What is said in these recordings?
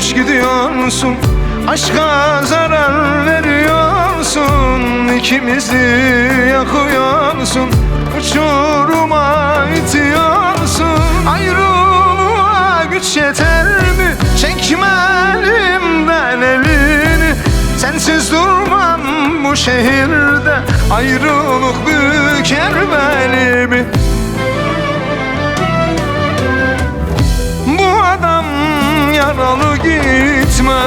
Düş gidiyorsun, aşka zarar veriyorsun, İkimizi yakıyorsun, uçuruma itiyorsun. Ayrılığa güç yeter mi? Çekme elimden elini. Sensiz durmam bu şehirde, ayrılık büker belimi. Bu adam yaralı, gitme.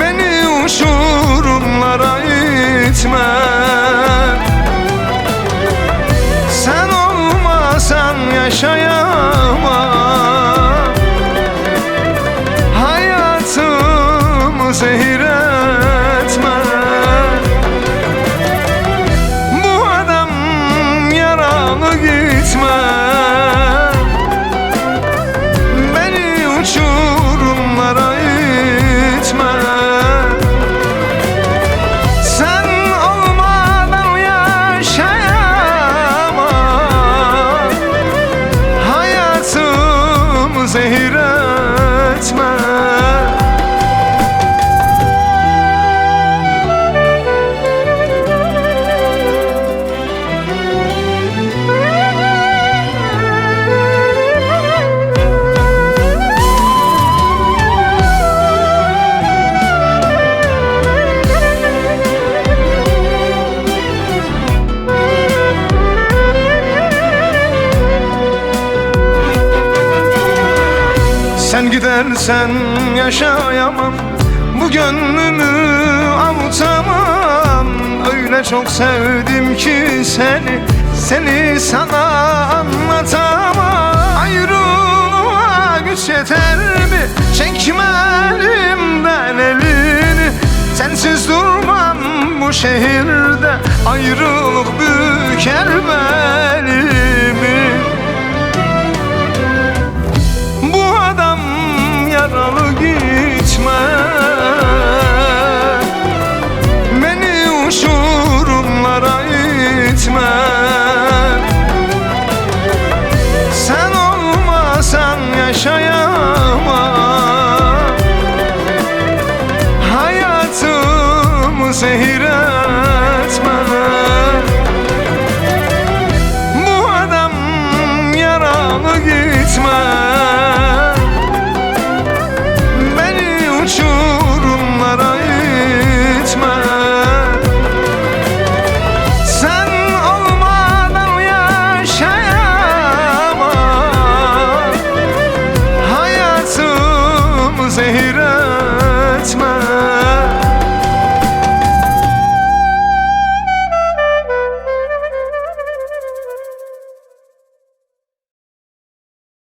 Beni uçurumlara itme. Sen olmasan yaşayamam. Hayatımı zehir etme. Bu adam yaralı, gitme. Beni uçurumlara itme. Sen olmadan yaşayamam. Hayatımı zehir etme. Sen gidersen yaşayamam, bu gönlümü avutamam. Öyle çok sevdim ki seni sana anlatamam. Ayrılığa güç yeter mi? Çekme elimden elini. Sensiz durmam bu şehirde, ayrılık büker belimi. Yaralı, gitme. Beni uçurumlara itme. Sen olmasan yaşayamam. Hayatımı zehir